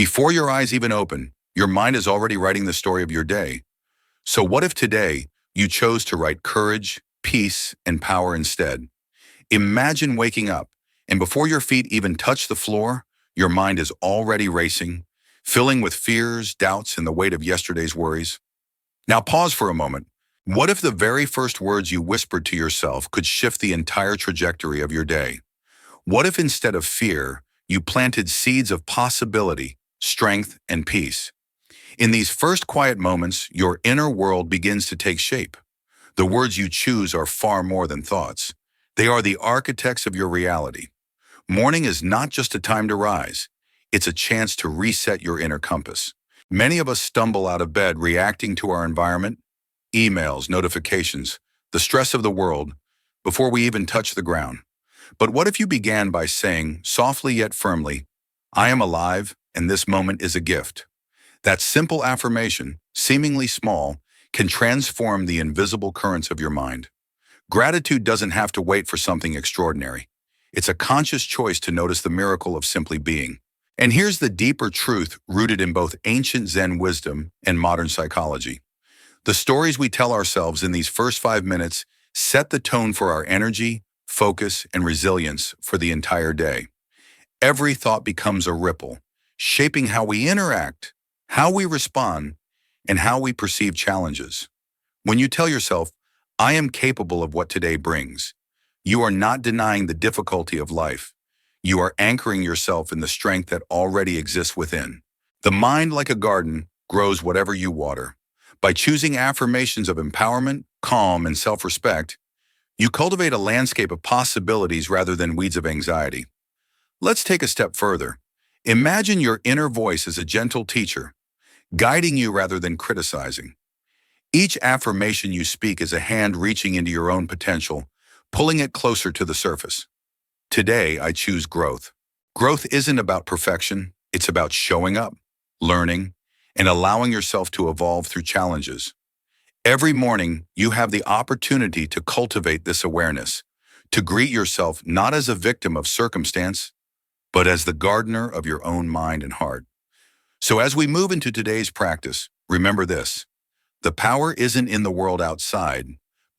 Before your eyes even open, your mind is already writing the story of your day. So what if today you chose to write courage, peace, and power instead? Imagine waking up, and before your feet even touch the floor, your mind is already racing, filling with fears, doubts, and the weight of yesterday's worries. Now pause for a moment. What if the very first words you whispered to yourself could shift the entire trajectory of your day? What if instead of fear, you planted seeds of possibility, strength, and peace? In these first quiet moments, your inner world begins to take shape. The words you choose are far more than thoughts. They are the architects of your reality. Morning is not just a time to rise. It's a chance to reset your inner compass. Many of us stumble out of bed reacting to our environment, emails, notifications, the stress of the world, before we even touch the ground. But what if you began by saying, softly yet firmly, I am alive and this moment is a gift? That simple affirmation, seemingly small, can transform the invisible currents of your mind. Gratitude doesn't have to wait for something extraordinary. It's a conscious choice to notice the miracle of simply being. And here's the deeper truth rooted in both ancient Zen wisdom and modern psychology. The stories we tell ourselves in these first 5 minutes set the tone for our energy, focus, and resilience for the entire day. Every thought becomes a ripple, shaping how we interact, how we respond, and how we perceive challenges. When you tell yourself, I am capable of what today brings, you are not denying the difficulty of life. You are anchoring yourself in the strength that already exists within. The mind, like a garden, grows whatever you water. By choosing affirmations of empowerment, calm, and self-respect, you cultivate a landscape of possibilities rather than weeds of anxiety. Let's take a step further. Imagine your inner voice as a gentle teacher, guiding you rather than criticizing. Each affirmation you speak is a hand reaching into your own potential, pulling it closer to the surface. Today, I choose growth. Growth isn't about perfection, it's about showing up, learning, and allowing yourself to evolve through challenges. Every morning, you have the opportunity to cultivate this awareness, to greet yourself not as a victim of circumstance, but as the gardener of your own mind and heart. So as we move into today's practice, remember this: the power isn't in the world outside,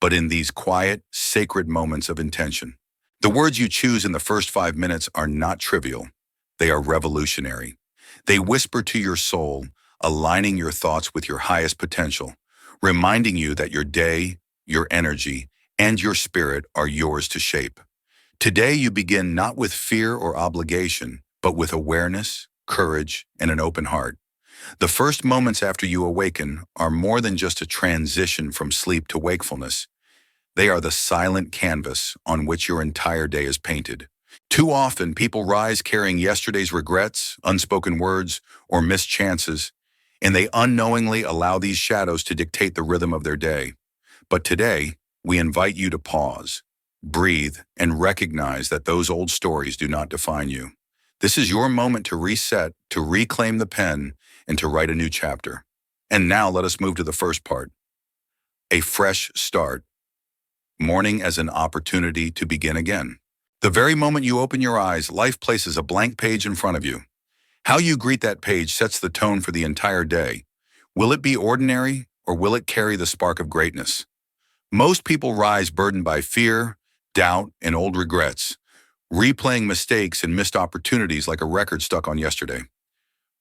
but in these quiet, sacred moments of intention. The words you choose in the first 5 minutes are not trivial. They are revolutionary. They whisper to your soul, aligning your thoughts with your highest potential, reminding you that your day, your energy, and your spirit are yours to shape. Today you begin not with fear or obligation, but with awareness, courage, and an open heart. The first moments after you awaken are more than just a transition from sleep to wakefulness. They are the silent canvas on which your entire day is painted. Too often, people rise carrying yesterday's regrets, unspoken words, or missed chances, and they unknowingly allow these shadows to dictate the rhythm of their day. But today, we invite you to pause, breathe, and recognize that those old stories do not define you. This is your moment to reset, to reclaim the pen, and to write a new chapter. And now let us move to the first part: a fresh start. Morning as an opportunity to begin again. The very moment you open your eyes, life places a blank page in front of you. How you greet that page sets the tone for the entire day. Will it be ordinary, or will it carry the spark of greatness? Most people rise burdened by fear, doubt, and old regrets, replaying mistakes and missed opportunities like a record stuck on yesterday.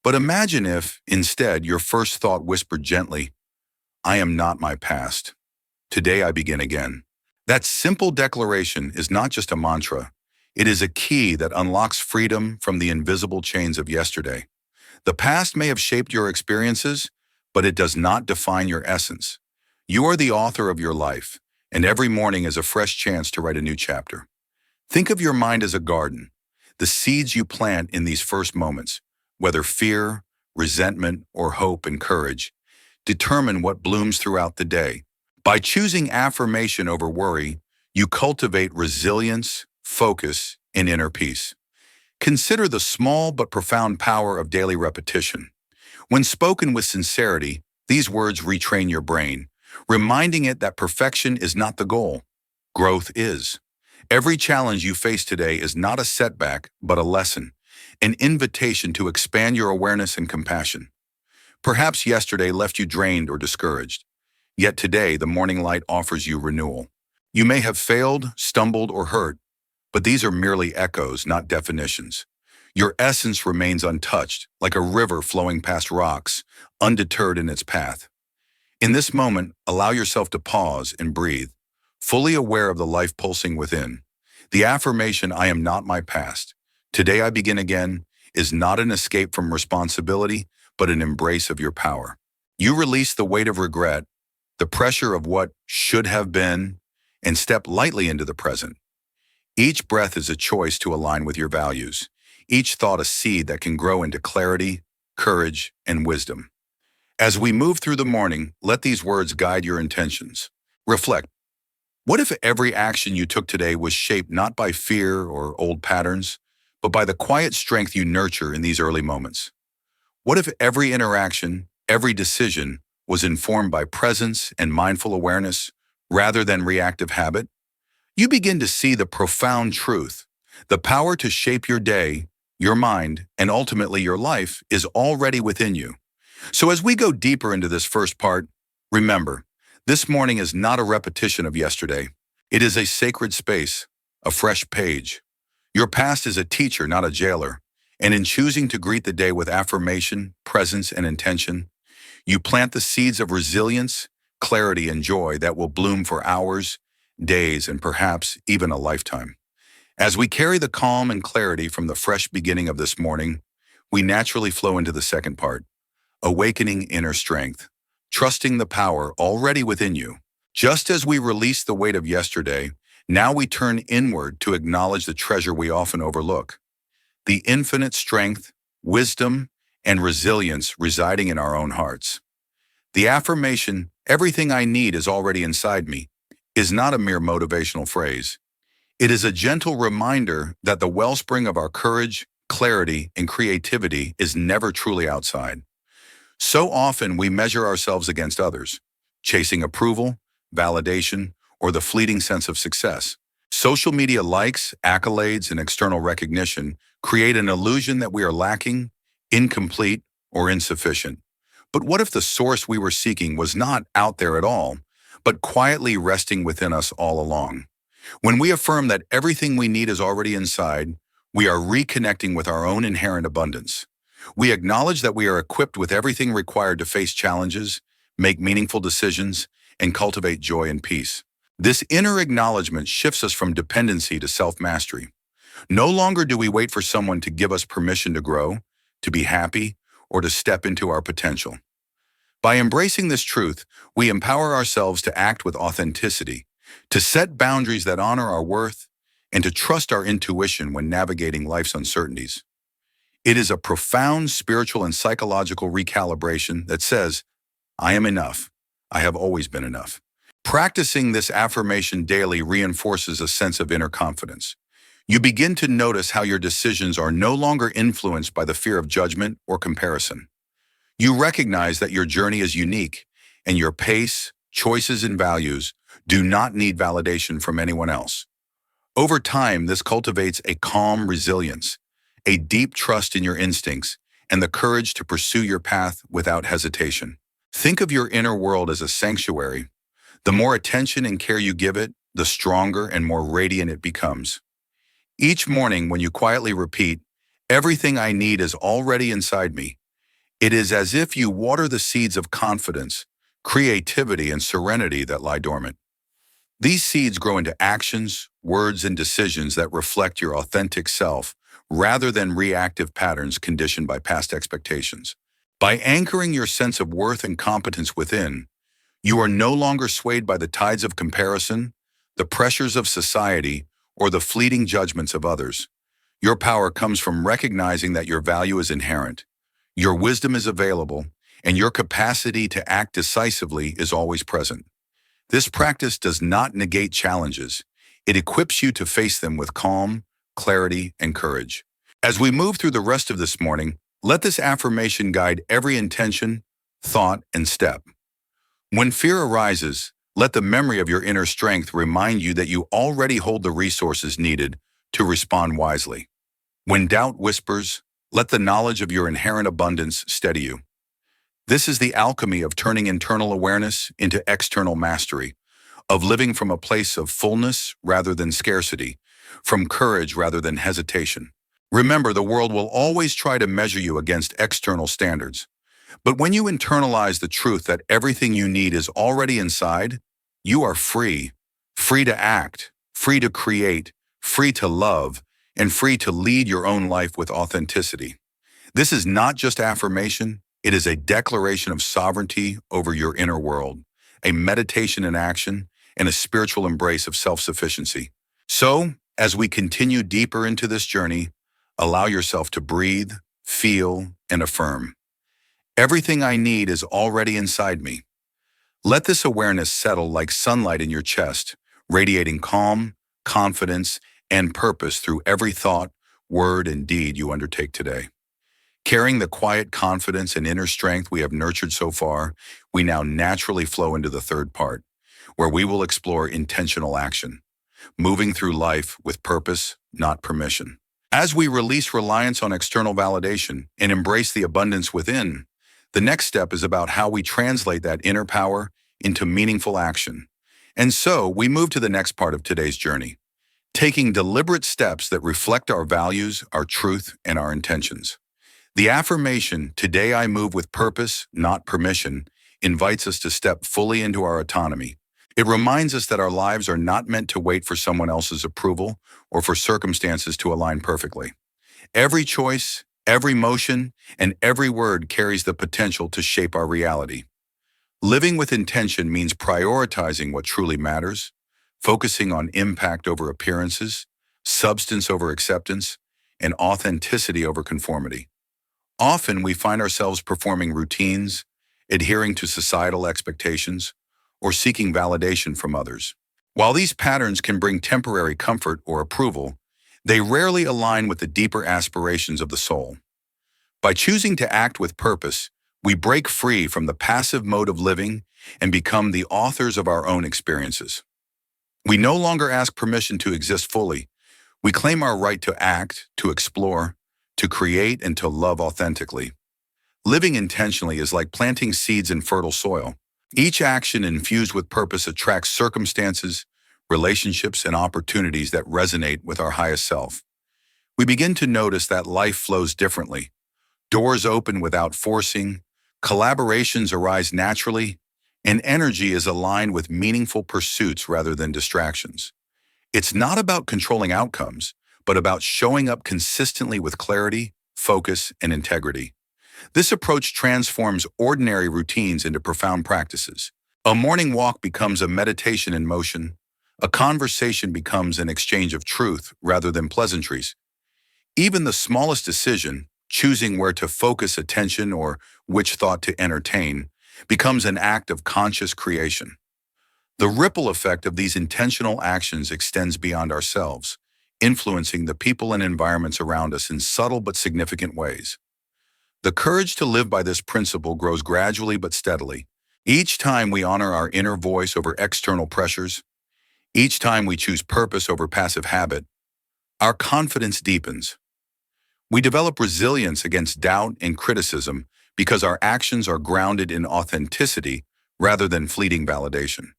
But imagine if, instead, your first thought whispered gently, I am not my past. Today I begin again. That simple declaration is not just a mantra. It is a key that unlocks freedom from the invisible chains of yesterday. The past may have shaped your experiences, but it does not define your essence. You are the author of your life, and every morning is a fresh chance to write a new chapter. Think of your mind as a garden. The seeds you plant in these first moments, whether fear, resentment, or hope and courage, determine what blooms throughout the day. By choosing affirmation over worry, you cultivate resilience, focus, and inner peace. Consider the small but profound power of daily repetition. When spoken with sincerity, these words retrain your brain, reminding it that perfection is not the goal. Growth is. Every challenge you face today is not a setback, but a lesson. an invitation to expand your awareness and compassion. Perhaps yesterday left you drained or discouraged, yet today the morning light offers you renewal. You may have failed, stumbled, or hurt, but these are merely echoes, not definitions. Your essence remains untouched, like a river flowing past rocks, undeterred in its path. In this moment, allow yourself to pause and breathe, fully aware of the life pulsing within. The affirmation, "I am not my past. Today I begin again," is not an escape from responsibility, but an embrace of your power. You release the weight of regret, the pressure of what should have been, and step lightly into the present. Each breath is a choice to align with your values. Each thought a seed that can grow into clarity, courage, and wisdom. As we move through the morning, let these words guide your intentions. Reflect. What if every action you took today was shaped not by fear or old patterns, but by the quiet strength you nurture in these early moments? What if every interaction, every decision, was informed by presence and mindful awareness rather than reactive habit? You begin to see the profound truth. The power to shape your day, your mind, and ultimately your life is already within you. So as we go deeper into this first part, remember, this morning is not a repetition of yesterday. It is a sacred space, a fresh page. Your past is a teacher, not a jailer. And in choosing to greet the day with affirmation, presence, and intention, you plant the seeds of resilience, clarity, and joy that will bloom for hours, days, and perhaps even a lifetime. As we carry the calm and clarity from the fresh beginning of this morning, we naturally flow into the second part, awakening inner strength, trusting the power already within you. Just as we release the weight of yesterday, now we turn inward to acknowledge the treasure we often overlook, the infinite strength, wisdom, and resilience residing in our own hearts. The affirmation, "Everything I need is already inside me," is not a mere motivational phrase. It is a gentle reminder that the wellspring of our courage, clarity, and creativity is never truly outside. So often we measure ourselves against others, chasing approval, validation, or the fleeting sense of success. Social media likes, accolades, and external recognition create an illusion that we are lacking, incomplete, or insufficient. But what if the source we were seeking was not out there at all, but quietly resting within us all along? When we affirm that everything we need is already inside, we are reconnecting with our own inherent abundance. We acknowledge that we are equipped with everything required to face challenges, make meaningful decisions, and cultivate joy and peace. This inner acknowledgement shifts us from dependency to self-mastery. No longer do we wait for someone to give us permission to grow, to be happy, or to step into our potential. By embracing this truth, we empower ourselves to act with authenticity, to set boundaries that honor our worth, and to trust our intuition when navigating life's uncertainties. It is a profound spiritual and psychological recalibration that says, "I am enough. I have always been enough." Practicing this affirmation daily reinforces a sense of inner confidence. You begin to notice how your decisions are no longer influenced by the fear of judgment or comparison. You recognize that your journey is unique, and your pace, choices, and values do not need validation from anyone else. Over time, this cultivates a calm resilience, a deep trust in your instincts, and the courage to pursue your path without hesitation. Think of your inner world as a sanctuary. The more attention and care you give it, the stronger and more radiant it becomes. Each morning, when you quietly repeat, "Everything I need is already inside me," it is as if you water the seeds of confidence, creativity, and serenity that lie dormant. These seeds grow into actions, words, and decisions that reflect your authentic self rather than reactive patterns conditioned by past expectations. By anchoring your sense of worth and competence within, you are no longer swayed by the tides of comparison, the pressures of society, or the fleeting judgments of others. Your power comes from recognizing that your value is inherent, your wisdom is available, and your capacity to act decisively is always present. This practice does not negate challenges. It equips you to face them with calm, clarity, and courage. As we move through the rest of this morning, let this affirmation guide every intention, thought, and step. When fear arises, let the memory of your inner strength remind you that you already hold the resources needed to respond wisely. When doubt whispers, let the knowledge of your inherent abundance steady you. This is the alchemy of turning internal awareness into external mastery, of living from a place of fullness rather than scarcity, from courage rather than hesitation. Remember, the world will always try to measure you against external standards. But when you internalize the truth that everything you need is already inside, you are free. Free to act, free to create, free to love, and free to lead your own life with authenticity. This is not just affirmation, it is a declaration of sovereignty over your inner world, a meditation in action, and a spiritual embrace of self-sufficiency. So, as we continue deeper into this journey, allow yourself to breathe, feel, and affirm. Everything I need is already inside me. Let this awareness settle like sunlight in your chest, radiating calm, confidence, and purpose through every thought, word, and deed you undertake today. Carrying the quiet confidence and inner strength we have nurtured so far, we now naturally flow into the third part, where we will explore intentional action, moving through life with purpose, not permission. As we release reliance on external validation and embrace the abundance within, the next step is about how we translate that inner power into meaningful action. And so we move to the next part of today's journey, taking deliberate steps that reflect our values, our truth, and our intentions. The affirmation, "Today I move with purpose, not permission," invites us to step fully into our autonomy. It reminds us that our lives are not meant to wait for someone else's approval or for circumstances to align perfectly. Every choice, every motion, and every word carries the potential to shape our reality. Living with intention means prioritizing what truly matters, focusing on impact over appearances, substance over acceptance, and authenticity over conformity. Often we find ourselves performing routines, adhering to societal expectations, or seeking validation from others. While these patterns can bring temporary comfort or approval, they rarely align with the deeper aspirations of the soul. By choosing to act with purpose, we break free from the passive mode of living and become the authors of our own experiences. We no longer ask permission to exist fully. We claim our right to act, to explore, to create, and to love authentically. Living intentionally is like planting seeds in fertile soil. Each action infused with purpose attracts circumstances, relationships, and opportunities that resonate with our highest self. We begin to notice that life flows differently. Doors open without forcing, collaborations arise naturally, and energy is aligned with meaningful pursuits rather than distractions. It's not about controlling outcomes, but about showing up consistently with clarity, focus, and integrity. This approach transforms ordinary routines into profound practices. A morning walk becomes a meditation in motion. A conversation becomes an exchange of truth rather than pleasantries. Even the smallest decision, choosing where to focus attention or which thought to entertain, becomes an act of conscious creation. The ripple effect of these intentional actions extends beyond ourselves, influencing the people and environments around us in subtle but significant ways. The courage to live by this principle grows gradually but steadily. Each time we honor our inner voice over external pressures, each time we choose purpose over passive habit, our confidence deepens. We develop resilience against doubt and criticism because our actions are grounded in authenticity rather than fleeting validation.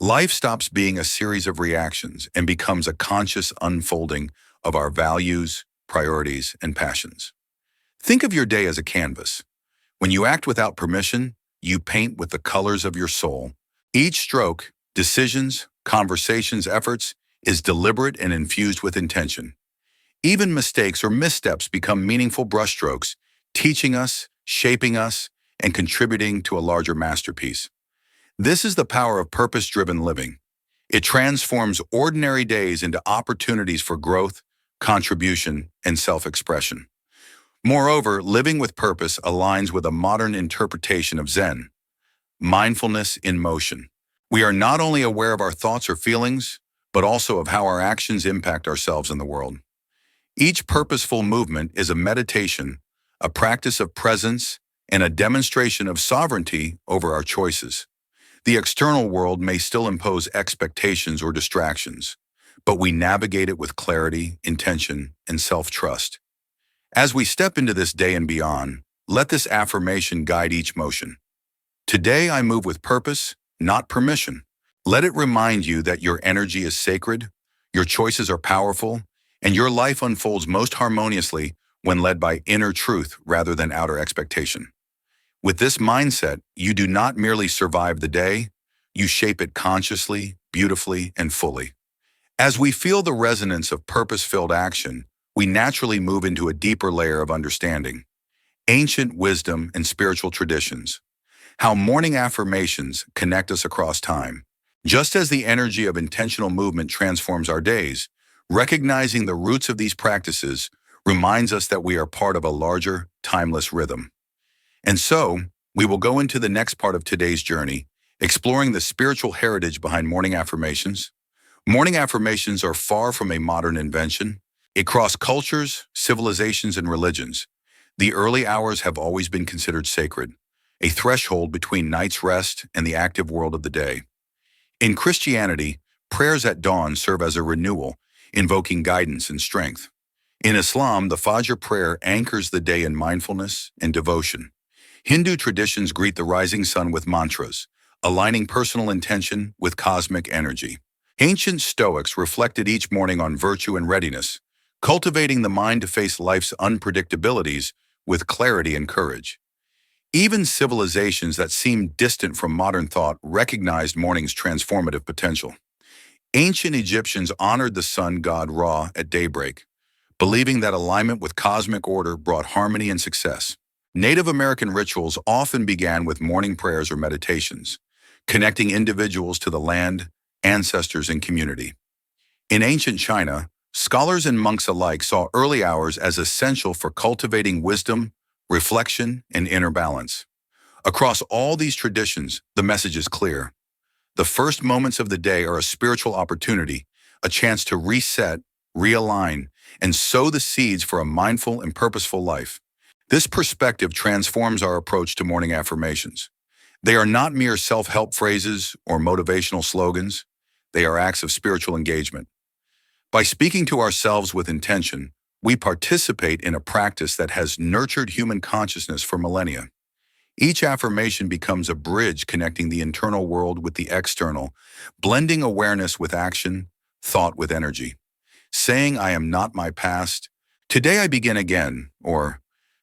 Life stops being a series of reactions and becomes a conscious unfolding of our values, priorities, and passions. Think of your day as a canvas. When you act without permission, you paint with the colors of your soul. Each stroke, decisions, conversations, efforts is deliberate and infused with intention. Even mistakes or missteps become meaningful brushstrokes, teaching us, shaping us, and contributing to a larger masterpiece. This is the power of purpose-driven living. It transforms ordinary days into opportunities for growth, contribution, and self-expression. Moreover, living with purpose aligns with a modern interpretation of Zen, mindfulness in motion. We are not only aware of our thoughts or feelings, but also of how our actions impact ourselves and the world. Each purposeful movement is a meditation, a practice of presence, and a demonstration of sovereignty over our choices. The external world may still impose expectations or distractions, but we navigate it with clarity, intention, and self-trust. As we step into this day and beyond, let this affirmation guide each motion. Today I move with purpose, not permission. Let it remind you that your energy is sacred, your choices are powerful, and your life unfolds most harmoniously when led by inner truth rather than outer expectation. With this mindset, you do not merely survive the day, you shape it consciously, beautifully, and fully. As we feel the resonance of purpose-filled action, we naturally move into a deeper layer of understanding. Ancient wisdom and spiritual traditions. How morning affirmations connect us across time. Just as the energy of intentional movement transforms our days, recognizing the roots of these practices reminds us that we are part of a larger, timeless rhythm. And so, we will go into the next part of today's journey, exploring the spiritual heritage behind morning affirmations. Morning affirmations are far from a modern invention. Across cultures, civilizations, and religions, the early hours have always been considered sacred, a threshold between night's rest and the active world of the day. In Christianity, prayers at dawn serve as a renewal, invoking guidance and strength. In Islam, the Fajr prayer anchors the day in mindfulness and devotion. Hindu traditions greet the rising sun with mantras, aligning personal intention with cosmic energy. Ancient Stoics reflected each morning on virtue and readiness, cultivating the mind to face life's unpredictabilities with clarity and courage. Even civilizations that seem distant from modern thought recognized morning's transformative potential. Ancient Egyptians honored the sun god Ra at daybreak, believing that alignment with cosmic order brought harmony and success. Native American rituals often began with morning prayers or meditations, connecting individuals to the land, ancestors, and community. In ancient China, scholars and monks alike saw early hours as essential for cultivating wisdom, reflection, and inner balance. Across all these traditions, the message is clear. The first moments of the day are a spiritual opportunity, a chance to reset, realign, and sow the seeds for a mindful and purposeful life. This perspective transforms our approach to morning affirmations. They are not mere self-help phrases or motivational slogans. They are acts of spiritual engagement. By speaking to ourselves with intention, we participate in a practice that has nurtured human consciousness for millennia. Each affirmation becomes a bridge connecting the internal world with the external, blending awareness with action, thought with energy. Saying, "I am not my past," "Today I begin again," or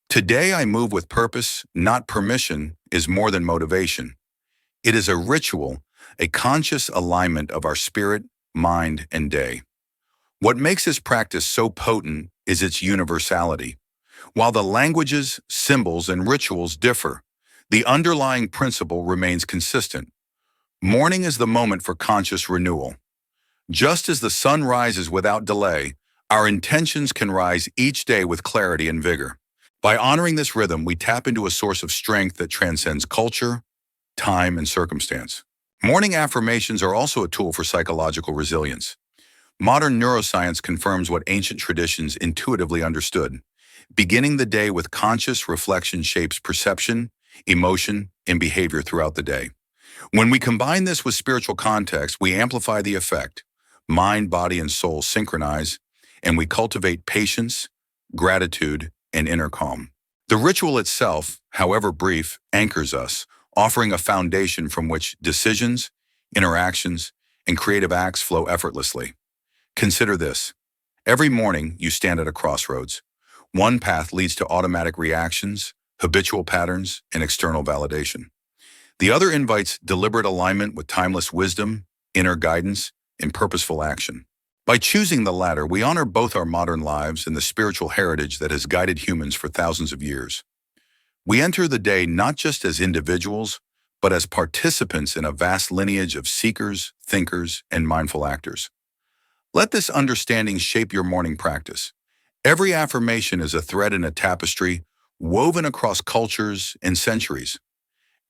"Today I move with purpose, not permission," is more than motivation. It is a ritual, a conscious alignment of our spirit, mind, and day. What makes this practice so potent is its universality. While the languages, symbols, and rituals differ, the underlying principle remains consistent. Morning is the moment for conscious renewal. Just as the sun rises without delay, our intentions can rise each day with clarity and vigor. By honoring this rhythm, we tap into a source of strength that transcends culture, time, and circumstance. Morning affirmations are also a tool for psychological resilience. Modern neuroscience confirms what ancient traditions intuitively understood. Beginning the day with conscious reflection shapes perception, emotion, and behavior throughout the day. When we combine this with spiritual context, we amplify the effect. Mind, body, and soul synchronize, and we cultivate patience, gratitude, and inner calm. The ritual itself, however brief, anchors us, offering a foundation from which decisions, interactions, and creative acts flow effortlessly. Consider this. Every morning, you stand at a crossroads. One path leads to automatic reactions, habitual patterns, and external validation. The other invites deliberate alignment with timeless wisdom, inner guidance, and purposeful action. By choosing the latter, we honor both our modern lives and the spiritual heritage that has guided humans for thousands of years. We enter the day not just as individuals, but as participants in a vast lineage of seekers, thinkers, and mindful actors. Let this understanding shape your morning practice. Every affirmation is a thread in a tapestry woven across cultures and centuries.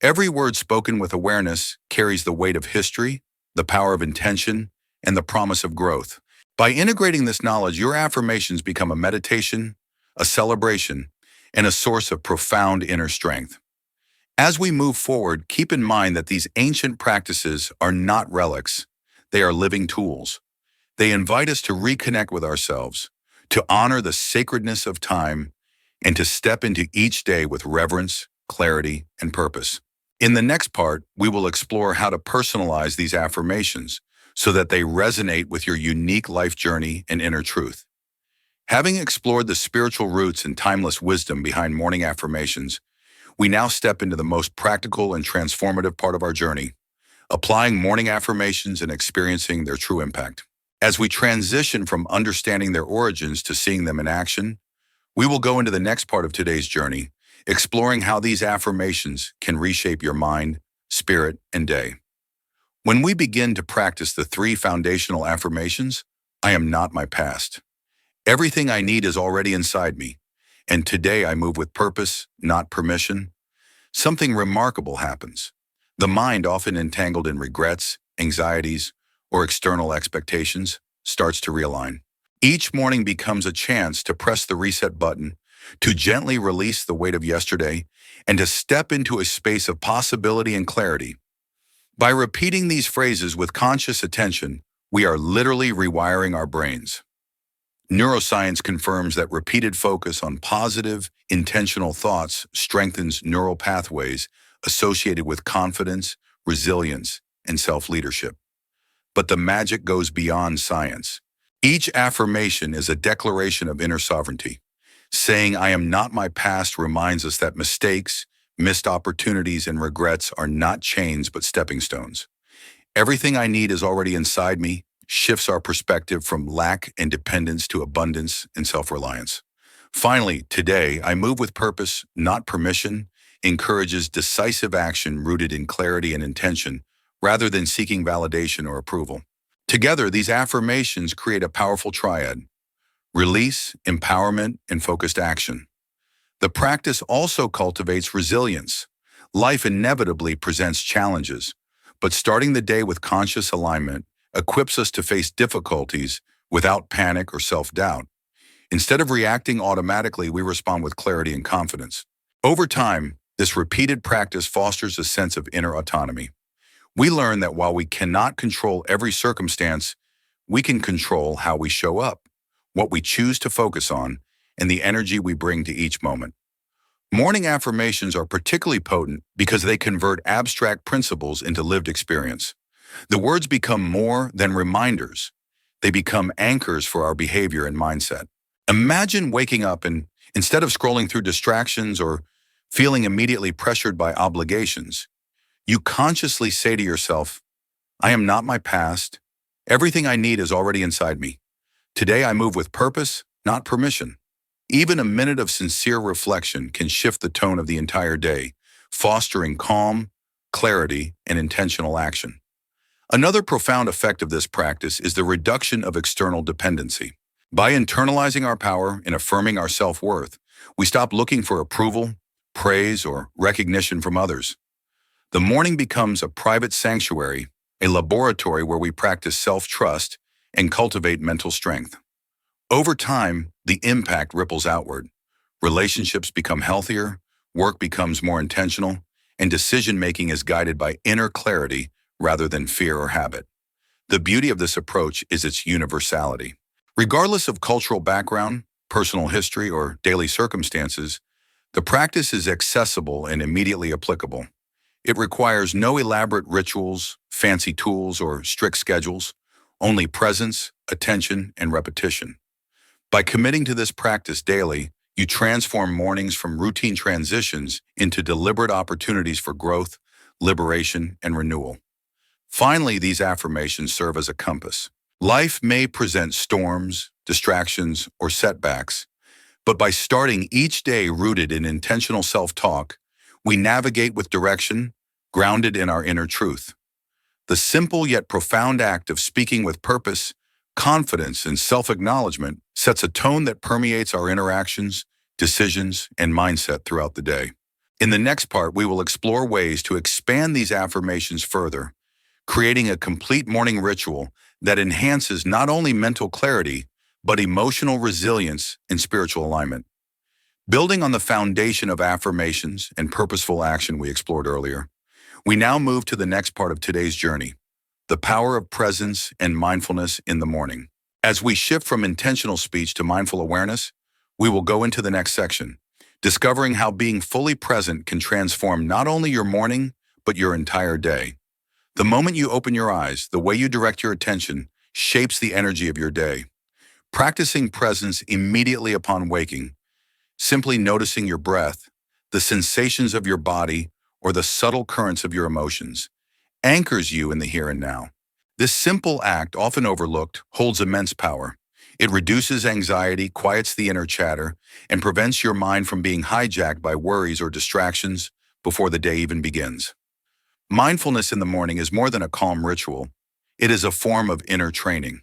Every word spoken with awareness carries the weight of history, the power of intention, and the promise of growth. By integrating this knowledge, your affirmations become a meditation, a celebration, and a source of profound inner strength. As we move forward, keep in mind that these ancient practices are not relics. They are living tools. They invite us to reconnect with ourselves, to honor the sacredness of time, and to step into each day with reverence, clarity, and purpose. In the next part, we will explore how to personalize these affirmations so that they resonate with your unique life journey and inner truth. Having explored the spiritual roots and timeless wisdom behind morning affirmations, we now step into the most practical and transformative part of our journey, applying morning affirmations and experiencing their true impact. As we transition from understanding their origins to seeing them in action, we will go into the next part of today's journey, exploring how these affirmations can reshape your mind, spirit, and day. When we begin to practice the three foundational affirmations, I am not my past. Everything I need is already inside me, and today I move with purpose, not permission. Something remarkable happens. The mind, often entangled in regrets, anxieties, or external expectations, starts to realign. Each morning becomes a chance to press the reset button, to gently release the weight of yesterday, and to step into a space of possibility and clarity. By repeating these phrases with conscious attention, we are literally rewiring our brains. Neuroscience confirms that repeated focus on positive, intentional thoughts strengthens neural pathways associated with confidence, resilience, and self-leadership. But the magic goes beyond science. Each affirmation is a declaration of inner sovereignty. Saying, "I am not my past," reminds us that mistakes, missed opportunities, and regrets are not chains but stepping stones. "Everything I need is already inside me" shifts our perspective from lack and dependence to abundance and self-reliance. Finally, "Today, I move with purpose, not permission," encourages decisive action rooted in clarity and intention, rather than seeking validation or approval. Together, these affirmations create a powerful triad: release, empowerment, and focused action. The practice also cultivates resilience. Life inevitably presents challenges, but starting the day with conscious alignment equips us to face difficulties without panic or self-doubt. Instead of reacting automatically, we respond with clarity and confidence. Over time, this repeated practice fosters a sense of inner autonomy. We learn that while we cannot control every circumstance, we can control how we show up, what we choose to focus on, and the energy we bring to each moment. Morning affirmations are particularly potent because they convert abstract principles into lived experience. The words become more than reminders. They become anchors for our behavior and mindset. Imagine waking up and, instead of scrolling through distractions or feeling immediately pressured by obligations, you consciously say to yourself, "I am not my past. Everything I need is already inside me. Today I move with purpose, not permission." Even a minute of sincere reflection can shift the tone of the entire day, fostering calm, clarity, and intentional action. Another profound effect of this practice is the reduction of external dependency. By internalizing our power and affirming our self-worth, we stop looking for approval, praise, or recognition from others. The morning becomes a private sanctuary, a laboratory where we practice self-trust and cultivate mental strength. Over time, the impact ripples outward. Relationships become healthier, work becomes more intentional, and decision-making is guided by inner clarity rather than fear or habit. The beauty of this approach is its universality. Regardless of cultural background, personal history, or daily circumstances, the practice is accessible and immediately applicable. It requires no elaborate rituals, fancy tools, or strict schedules, only presence, attention, and repetition. By committing to this practice daily, you transform mornings from routine transitions into deliberate opportunities for growth, liberation, and renewal. Finally, these affirmations serve as a compass. Life may present storms, distractions, or setbacks, but by starting each day rooted in intentional self-talk, we navigate with direction, grounded in our inner truth. The simple yet profound act of speaking with purpose, confidence, and self-acknowledgement sets a tone that permeates our interactions, decisions, and mindset throughout the day. In the next part, we will explore ways to expand these affirmations further, creating a complete morning ritual that enhances not only mental clarity, but emotional resilience and spiritual alignment. Building on the foundation of affirmations and purposeful action we explored earlier, we now move to the next part of today's journey, the power of presence and mindfulness in the morning. As we shift from intentional speech to mindful awareness, we will go into the next section, discovering how being fully present can transform not only your morning, but your entire day. The moment you open your eyes, the way you direct your attention shapes the energy of your day. Practicing presence immediately upon waking, simply noticing your breath, the sensations of your body, or the subtle currents of your emotions, anchors you in the here and now. This simple act, often overlooked, holds immense power. It reduces anxiety, quiets the inner chatter, and prevents your mind from being hijacked by worries or distractions before the day even begins. Mindfulness in the morning is more than a calm ritual. It is a form of inner training.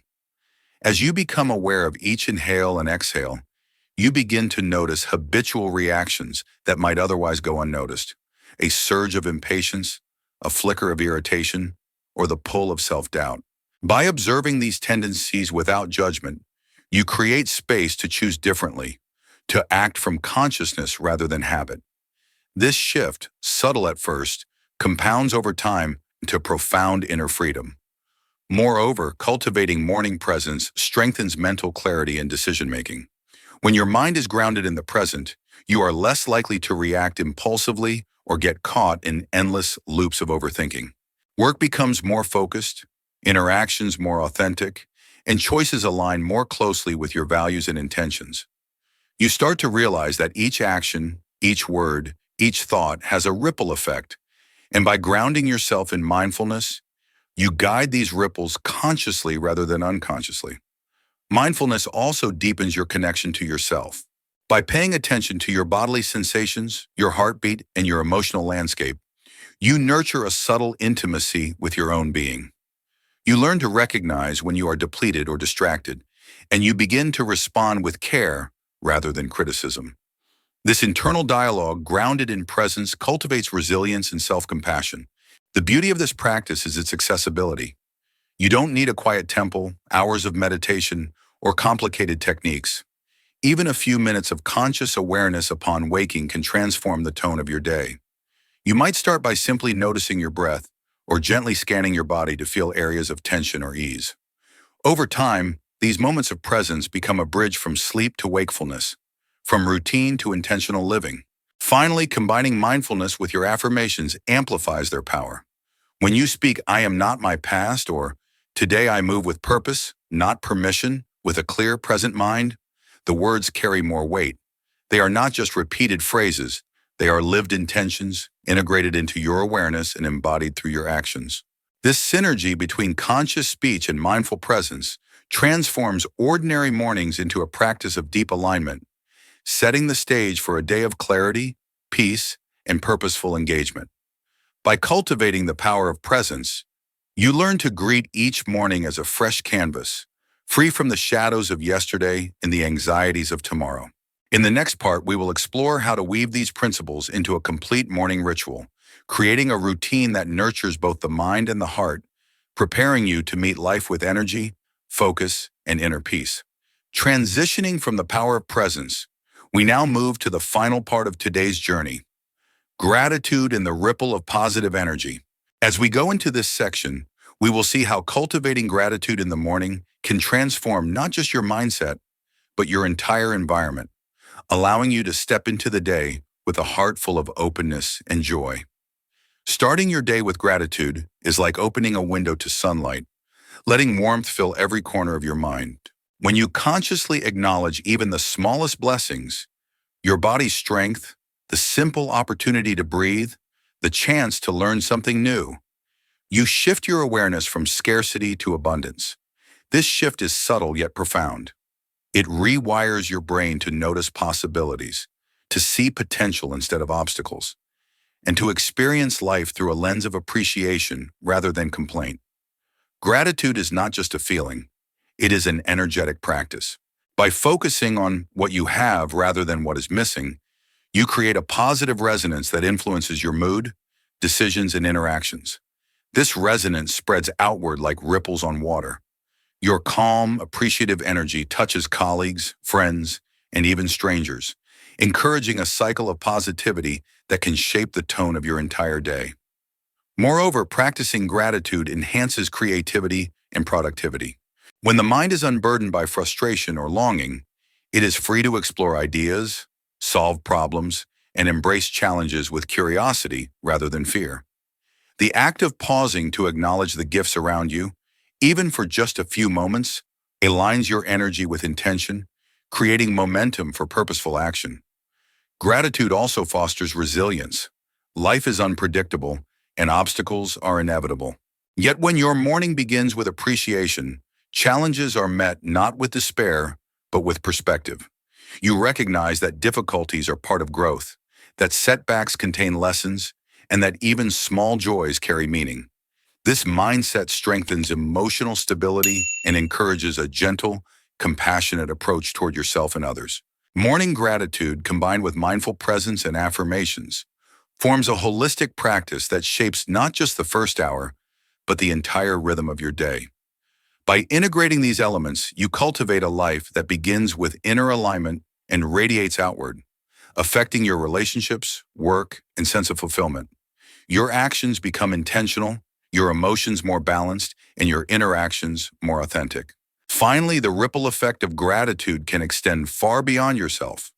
As you become aware of each inhale and exhale, you begin to notice habitual reactions that might otherwise go unnoticed. A surge of impatience, a flicker of irritation, or the pull of self-doubt. By observing these tendencies without judgment, you create space to choose differently, to act from consciousness rather than habit. This shift, subtle at first, compounds over time into profound inner freedom. Moreover, cultivating morning presence strengthens mental clarity and decision-making. When your mind is grounded in the present, you are less likely to react impulsively or get caught in endless loops of overthinking. Work becomes more focused, interactions more authentic, and choices align more closely with your values and intentions. You start to realize that each action, each word, each thought has a ripple effect, and by grounding yourself in mindfulness, you guide these ripples consciously rather than unconsciously. Mindfulness also deepens your connection to yourself. By paying attention to your bodily sensations, your heartbeat, and your emotional landscape, you nurture a subtle intimacy with your own being. You learn to recognize when you are depleted or distracted, and you begin to respond with care rather than criticism. This internal dialogue, grounded in presence, cultivates resilience and self-compassion. The beauty of this practice is its accessibility. You don't need a quiet temple, hours of meditation, or complicated techniques. Even a few minutes of conscious awareness upon waking can transform the tone of your day. You might start by simply noticing your breath or gently scanning your body to feel areas of tension or ease. Over time, these moments of presence become a bridge from sleep to wakefulness, from routine to intentional living. Finally, combining mindfulness with your affirmations amplifies their power. When you speak, "I am not my past," or "Today I move with purpose, not permission," with a clear, present mind, the words carry more weight. They are not just repeated phrases, they are lived intentions, integrated into your awareness and embodied through your actions. This synergy between conscious speech and mindful presence transforms ordinary mornings into a practice of deep alignment, setting the stage for a day of clarity, peace, and purposeful engagement. By cultivating the power of presence, you learn to greet each morning as a fresh canvas, free from the shadows of yesterday and the anxieties of tomorrow. In the next part, we will explore how to weave these principles into a complete morning ritual, creating a routine that nurtures both the mind and the heart, preparing you to meet life with energy, focus, and inner peace. Transitioning from the power of presence, we now move to the final part of today's journey, gratitude and the ripple of positive energy. As we go into this section, we will see how cultivating gratitude in the morning can transform not just your mindset, but your entire environment, allowing you to step into the day with a heart full of openness and joy. Starting your day with gratitude is like opening a window to sunlight, letting warmth fill every corner of your mind. When you consciously acknowledge even the smallest blessings, your body's strength, the simple opportunity to breathe, the chance to learn something new, you shift your awareness from scarcity to abundance. This shift is subtle yet profound. It rewires your brain to notice possibilities, to see potential instead of obstacles, and to experience life through a lens of appreciation rather than complaint. Gratitude is not just a feeling, it is an energetic practice. By focusing on what you have rather than what is missing, you create a positive resonance that influences your mood, decisions, and interactions. This resonance spreads outward like ripples on water. Your calm, appreciative energy touches colleagues, friends, and even strangers, encouraging a cycle of positivity that can shape the tone of your entire day. Moreover, practicing gratitude enhances creativity and productivity. When the mind is unburdened by frustration or longing, it is free to explore ideas, solve problems, and embrace challenges with curiosity rather than fear. The act of pausing to acknowledge the gifts around you, even for just a few moments, aligns your energy with intention, creating momentum for purposeful action. Gratitude also fosters resilience. Life is unpredictable, and obstacles are inevitable. Yet when your morning begins with appreciation, challenges are met not with despair, but with perspective. You recognize that difficulties are part of growth, that setbacks contain lessons, and that even small joys carry meaning. This mindset strengthens emotional stability and encourages a gentle, compassionate approach toward yourself and others. Morning gratitude, combined with mindful presence and affirmations, forms a holistic practice that shapes not just the first hour, but the entire rhythm of your day. By integrating these elements, you cultivate a life that begins with inner alignment and radiates outward, affecting your relationships, work, and sense of fulfillment. Your actions become intentional, your emotions more balanced, and your interactions more authentic. Finally, the ripple effect of gratitude can extend far beyond yourself.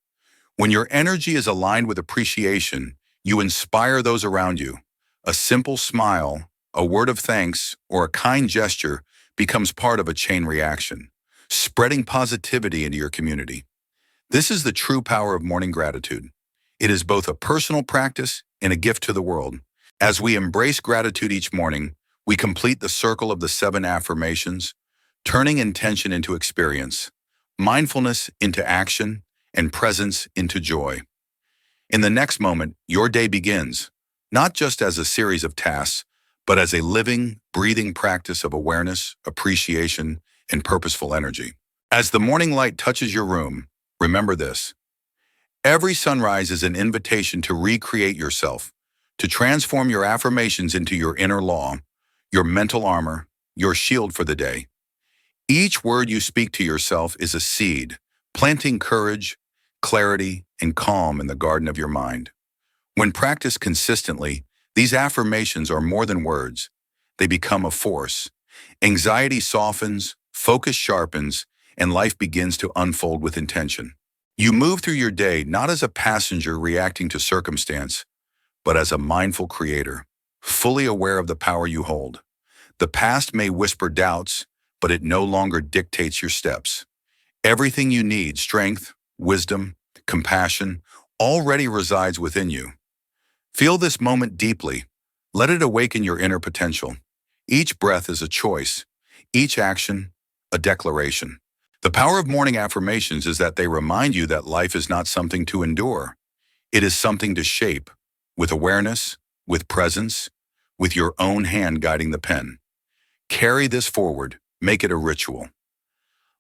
When your energy is aligned with appreciation, you inspire those around you. A simple smile, a word of thanks, or a kind gesture becomes part of a chain reaction, spreading positivity into your community. This is the true power of morning gratitude. It is both a personal practice and a gift to the world. As we embrace gratitude each morning, we complete the circle of the 7 affirmations, turning intention into experience, mindfulness into action, and presence into joy. In the next moment, your day begins, not just as a series of tasks, but as a living, breathing practice of awareness, appreciation, and purposeful energy. As the morning light touches your room, remember this. Every sunrise is an invitation to recreate yourself, to transform your affirmations into your inner law, your mental armor, your shield for the day. Each word you speak to yourself is a seed, planting courage, clarity, and calm in the garden of your mind. When practiced consistently, these affirmations are more than words. They become a force. Anxiety softens, focus sharpens, and life begins to unfold with intention. You move through your day not as a passenger reacting to circumstance, but as a mindful creator, fully aware of the power you hold. The past may whisper doubts, but it no longer dictates your steps. Everything you need, strength, wisdom, compassion, already resides within you. Feel this moment deeply. Let it awaken your inner potential. Each breath is a choice, each action, a declaration. The power of morning affirmations is that they remind you that life is not something to endure. It is something to shape, with awareness, with presence, with your own hand guiding the pen. Carry this forward, make it a ritual.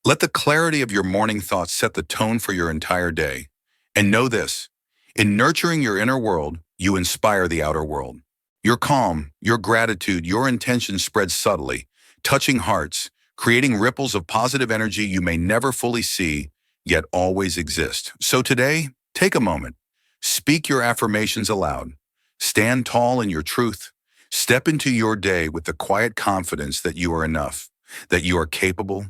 Let the clarity of your morning thoughts set the tone for your entire day. And know this, in nurturing your inner world, you inspire the outer world. Your calm, your gratitude, your intention spreads subtly, touching hearts, creating ripples of positive energy you may never fully see, yet always exist. So today, take a moment. Speak your affirmations aloud. Stand tall in your truth. Step into your day with the quiet confidence that you are enough, that you are capable,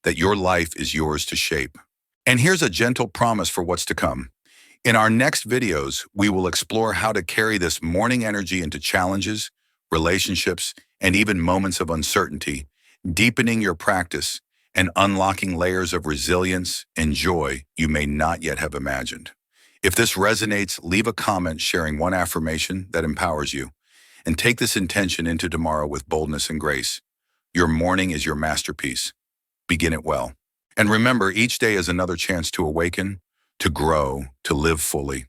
that your life is yours to shape. And here's a gentle promise for what's to come. In our next videos, we will explore how to carry this morning energy into challenges, relationships, and even moments of uncertainty, deepening your practice and unlocking layers of resilience and joy you may not yet have imagined. If this resonates, leave a comment sharing one affirmation that empowers you, and take this intention into tomorrow with boldness and grace. Your morning is your masterpiece. Begin it well. And remember, each day is another chance to awaken, to grow, to live fully.